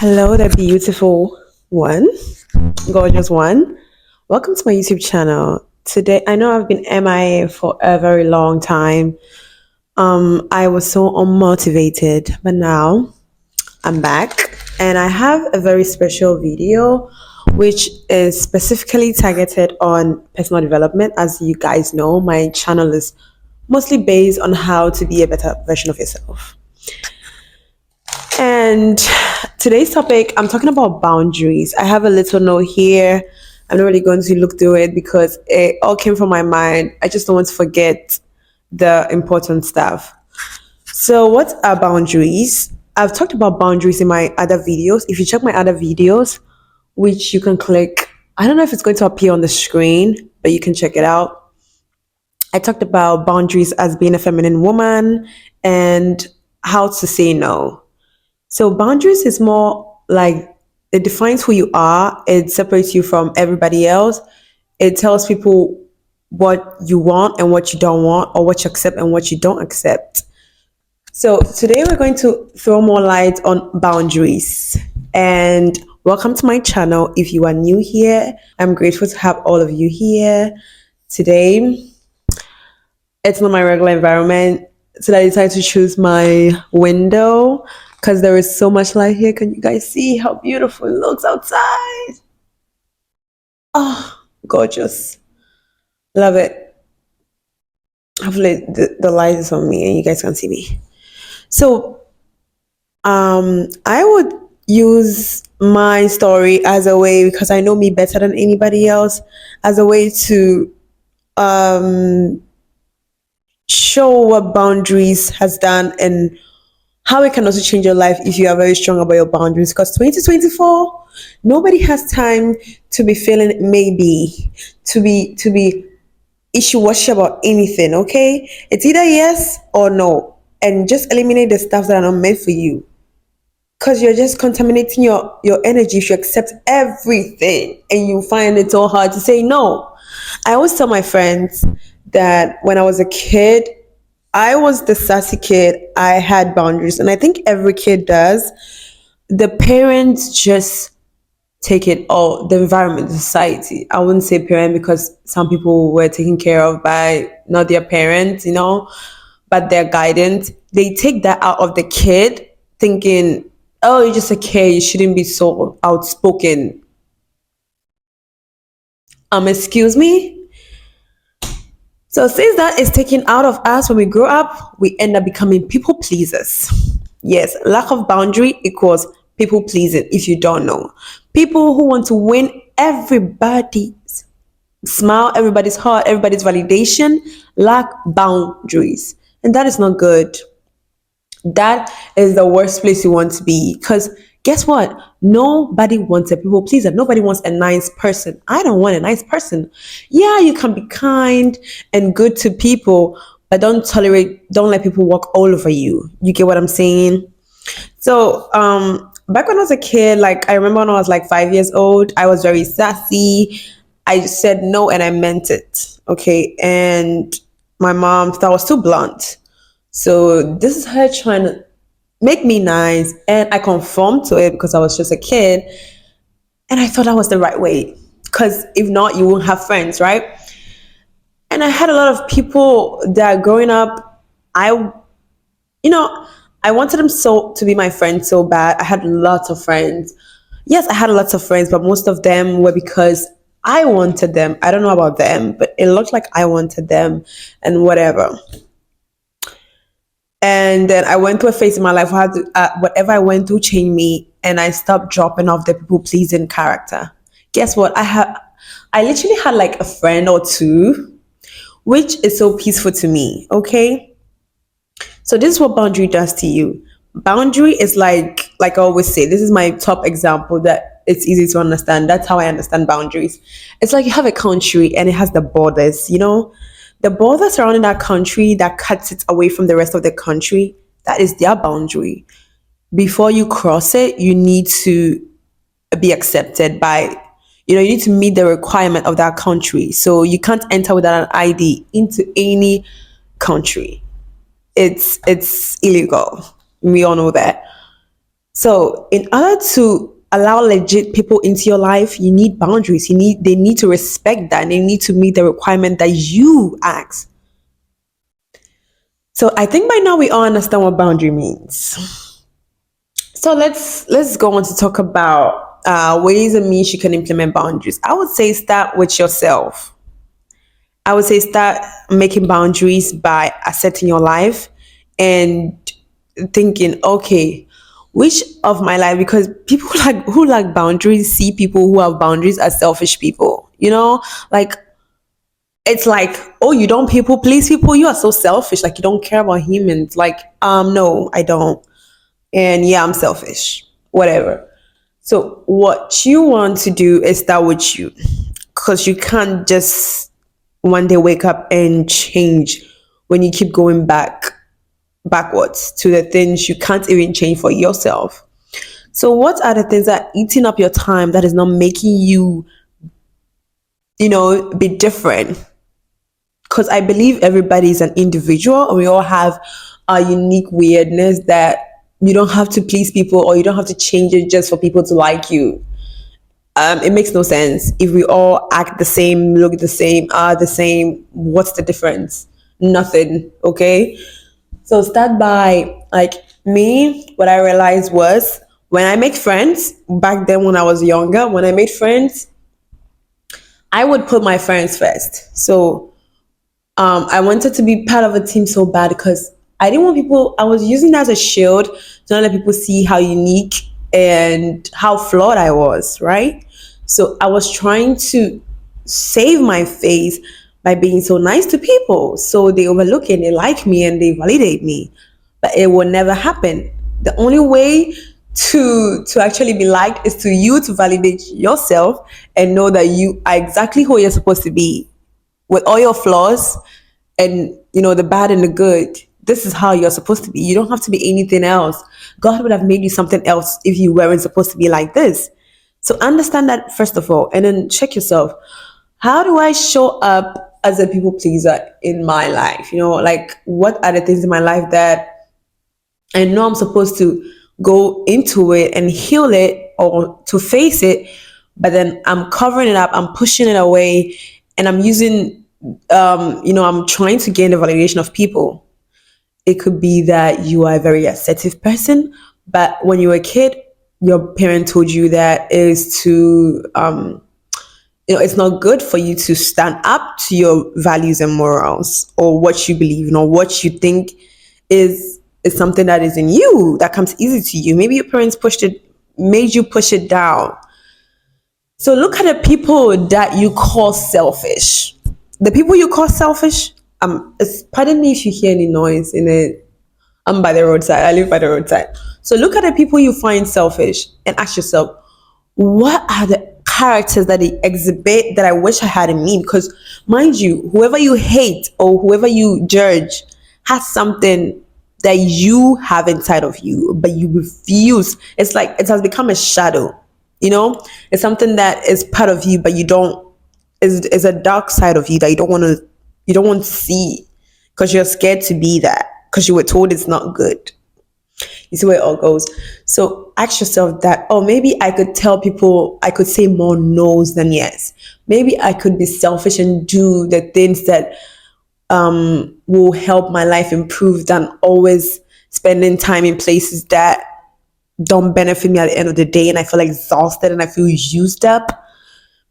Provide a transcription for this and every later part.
Hello, the beautiful one, gorgeous one. Welcome to my YouTube channel. Today, I know I've been MIA for a very long time. I was so unmotivated, but now I'm back and I have a very special video which is specifically targeted on personal development. As you guys know, my channel is mostly based on how to be a better version of yourself. And today's topic, I'm talking about boundaries. I have a little note here. I'm not really going to look through it because it all came from my mind. I just don't want to forget the important stuff. So, what are boundaries? I've talked about boundaries in my other videos. If you check my other videos, which you can click, I don't know if it's going to appear on the screen, but you can check it out. I talked about boundaries as being a feminine woman and how to say no. So boundaries is more like it defines who you are. It separates you from everybody else. It tells people what you want and what you don't want, or what you accept and what you don't accept. So today we're going to throw more light on boundaries. And welcome to my channel. If you are new here, I'm grateful to have all of you here. Today, it's not my regular environment. So I decided to choose my window because there is so much light here. Can you guys see how beautiful it looks outside? Oh, gorgeous. Love it. Hopefully the light is on me and you guys can see me. So I would use my story as a way, because I know me better than anybody else, as a way to show what boundaries has done and how it can also change your life if you are very strong about your boundaries. Because 2024, nobody has time to be feeling maybe, to be issue-washy about anything, okay? It's either yes or no. And just eliminate the stuff that are not meant for you. Because you're just contaminating your energy if you accept everything and you find it so hard to say no. I always tell my friends that when I was a kid, I was the sassy kid. I had boundaries, and I think every kid does. The parents just take it all, the environment, the society. I wouldn't say parent because some people were taken care of by not their parents, but their guidance. They take that out of the kid, thinking, oh, you're just a kid, you shouldn't be so outspoken. Excuse me? So since that is taken out of us when we grow up, we end up becoming people pleasers. Yes, lack of boundary equals people pleasing if you don't know. People who want to win everybody's smile, everybody's heart, everybody's validation, lack boundaries. And that is not good. That is the worst place you want to be, because guess what? Nobody wants a people pleaser. Nobody wants a nice person. I don't want a nice person. Yeah, you can be kind and good to people, but don't let people walk all over you. You get what I'm saying? So, back when I was a kid, like I remember when I was like 5 years old, I was very sassy. I said no and I meant it. Okay. And my mom thought I was too blunt. So this is her trying to make me nice, and I conformed to it because I was just a kid, and I thought that was the right way, because if not, you won't have friends, right? And I had a lot of people that growing up, I wanted them so to be my friends so bad. I had lots of friends. Yes, I had lots of friends, but most of them were because I wanted them. I don't know about them, but it looked like I wanted them and whatever. And then I went through a phase in my life where whatever I went through changed me, and I stopped dropping off the people pleasing character. Guess what? I literally had like a friend or two, which is so peaceful to me. Okay. So this is what boundary does to you. Boundary is like I always say, this is my top example that it's easy to understand. That's how I understand boundaries. It's like you have a country and it has the borders, the border surrounding that country that cuts it away from the rest of the country, that is their boundary. Before you cross it, you need to be accepted by, you need to meet the requirement of that country. So you can't enter without an ID into any country. It's illegal. We all know that. So in order to allow legit people into your life, you need boundaries. They need to respect that, and they need to meet the requirement that you ask. So I think by now we all understand what boundary means. So let's go on to talk about ways and means you can implement boundaries. I would say start with yourself. I would say start making boundaries by accepting your life and thinking, okay, which of my life, because people who lack boundaries see people who have boundaries as selfish people. Like it's like, oh, you don't people please people, you are so selfish, like you don't care about humans. Like, no, I don't. And yeah, I'm selfish. Whatever. So what you want to do is start with you. Because you can't just one day wake up and change when you keep going backwards to the things you can't even change for yourself. So what are the things that are eating up your time that is not making you, be different? Because I believe everybody is an individual and we all have a unique weirdness that you don't have to please people or you don't have to change it just for people to like you. It makes no sense. If we all act the same, look the same, are the same, what's the difference? Nothing. Okay. So start by, like, me, what I realized was when I make friends, back then when I was younger, when I made friends, I would put my friends first. So I wanted to be part of a team so bad because I didn't want people, I was using it as a shield to not let people see how unique and how flawed I was, right? So I was trying to save my face by being so nice to people. So they overlook it and they like me and they validate me. But it will never happen. The only way to actually be liked is to you to validate yourself and know that you are exactly who you're supposed to be with all your flaws and the bad and the good. This is how you're supposed to be. You don't have to be anything else. God would have made you something else if you weren't supposed to be like this. So understand that first of all, and then check yourself. How do I show up as a people pleaser in my life? Like, what are the things in my life that I know I'm supposed to go into it and heal it or to face it, but then I'm covering it up, I'm pushing it away, and I'm using, I'm trying to gain the validation of people. It could be that you are a very assertive person, but when you were a kid, your parent told you that is to, it's not good for you to stand up to your values and morals or what you believe in or what you think is something that is in you that comes easy to you. Maybe your parents made you push it down. So look at the people that you call selfish. The people you call selfish, pardon me if you hear any noise in it. I'm by the roadside. I live by the roadside. So look at the people you find selfish and ask yourself, what are the characters that they exhibit that I wish I had in me? Because mind you, whoever you hate or whoever you judge has something that you have inside of you, but you refuse. It's like it has become a shadow. It's something that is part of you, but you don't. Is a dark side of you that you don't want to see because you're scared to be that because you were told it's not good. You see where it all goes. So ask yourself that, oh, maybe I could tell people, I could say more no's than yes. Maybe I could be selfish and do the things that will help my life improve than always spending time in places that don't benefit me at the end of the day and I feel exhausted and I feel used up.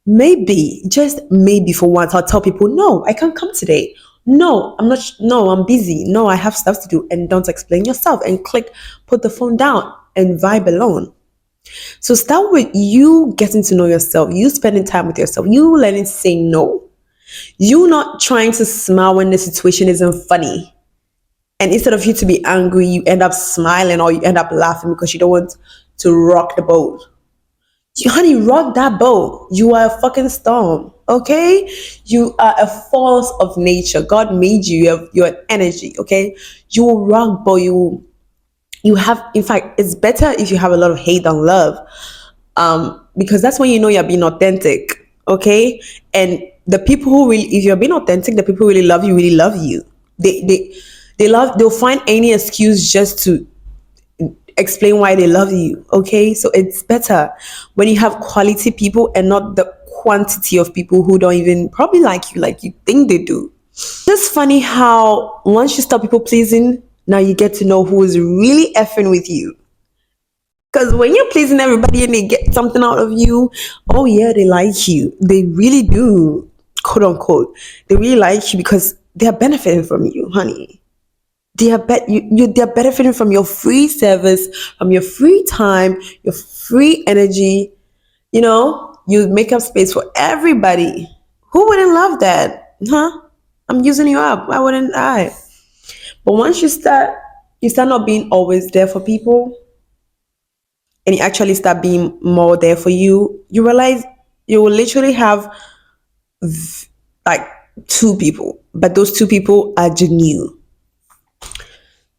Maybe, just maybe for once, I'll tell people, no, I can't come today. No, I'm not, no, I'm busy. No, I have stuff to do. And don't explain yourself and put the phone down and vibe alone. So start with you getting to know yourself, you spending time with yourself, you learning to say no. You not trying to smile when the situation isn't funny. And instead of you to be angry, you end up smiling or you end up laughing because you don't want to rock the boat. Honey, rock that boat. You are a fucking storm, okay? You are a force of nature. God made you. You're an energy, okay? You will rock boat. You have, in fact, it's better if you have a lot of hate than love, because that's when you know you're being authentic, okay? And the people who really, if you're being authentic, the people who really love you. They'll find any excuse just to explain why they love you. Okay, so it's better when you have quality people and not the quantity of people who don't even probably like you think they do. Just funny how once you stop people pleasing, now you get to know who is really effing with you. Because when you're pleasing everybody and they get something out of you, oh yeah, they like you. They really do, quote unquote. They really like you because they are benefiting from you, honey. They're benefiting from your free service, from your free time, your free energy. You make up space for everybody. Who wouldn't love that? Huh? I'm using you up. Why wouldn't I? But once you start not being always there for people and you actually start being more there for you, you realize you will literally have like two people, but those two people are genuine.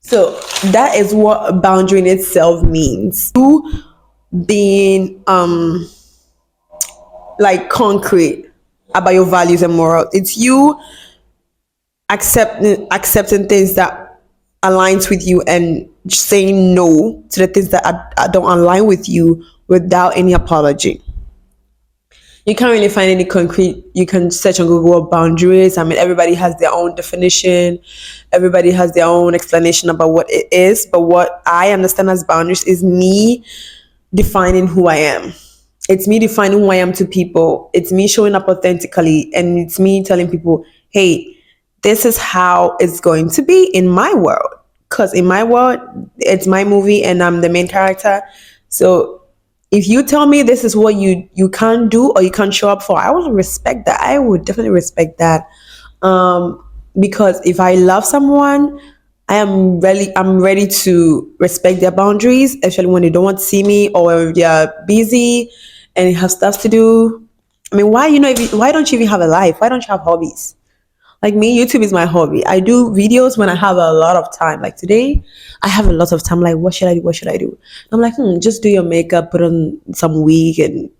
So that is what a boundary in itself means. You being like concrete about your values and morals. It's you accepting things that aligns with you and saying no to the things that don't align with you without any apology. You can't really find any concrete. You can search on Google what boundaries. I mean, everybody has their own definition. Everybody has their own explanation about what it is. But what I understand as boundaries is me defining who I am. It's me defining who I am to people. It's me showing up authentically. And it's me telling people, hey, this is how it's going to be in my world. Because in my world, it's my movie and I'm the main character. So if you tell me this is what you can't do or you can't show up for, I will respect that. I would definitely respect that. Because if I love someone, I'm ready to respect their boundaries, especially when they don't want to see me or if they're busy and they have stuff to do. I mean, why don't you even have a life? Why don't you have hobbies? Like me, YouTube is my hobby. I do videos when I have a lot of time. Like today, I have a lot of time. Like, what should I do? What should I do? I'm like, just do your makeup, put on some wig, and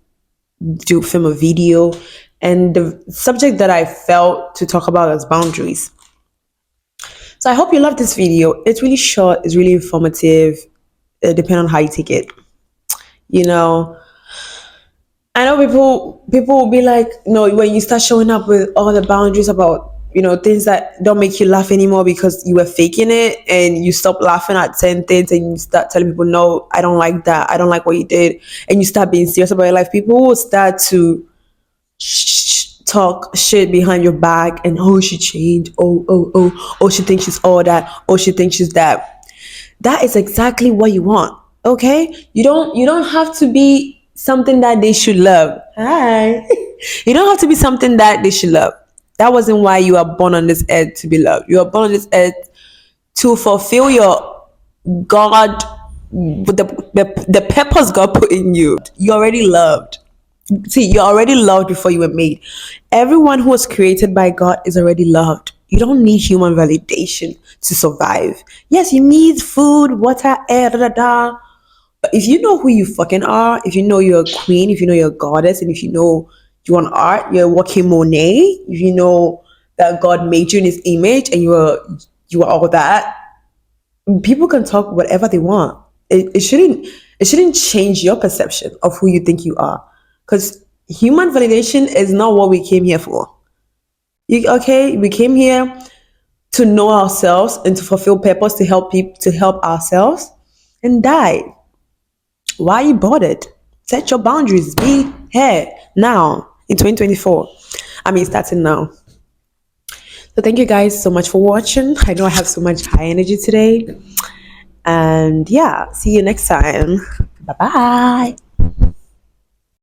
do film a video. And the subject that I felt to talk about is boundaries. So I hope you love this video. It's really short. It's really informative. Depending on how you take it. You know, I know people will be like, no, when you start showing up with all the boundaries about things that don't make you laugh anymore because you were faking it, and you stop laughing at certain things and you start telling people, no, I don't like that, I don't like what you did, and you start being serious about your life, people will start to talk shit behind your back and, oh, she changed, oh, she thinks she's all that, oh, she thinks she's that. That is exactly what you want. Okay, you don't have to be something that they should love. Hi. You don't have to be something that they should love. That wasn't why you are born on this earth, to be loved. You are born on this earth to fulfill your God, the purpose God put in you. You're already loved. See, you're already loved before you were made. Everyone who was created by God is already loved. You don't need human validation to survive. Yes, you need food, water, air, da da da. But if you know who you fucking are, if you know you're a queen, if you know you're a goddess, and if you know you want art, you're a walking Monet, if you know that God made you in his image and you are all that, people can talk whatever they want. It shouldn't change your perception of who you think you are. Because human validation is not what we came here for. We came here to know ourselves and to fulfill purpose, to help people, to help ourselves, and die. Why are you bothered? Set your boundaries. Be here now in 2024. I mean, starting now. So thank you guys so much for watching. I know I have so much high energy today. And yeah, see you next time. Bye bye.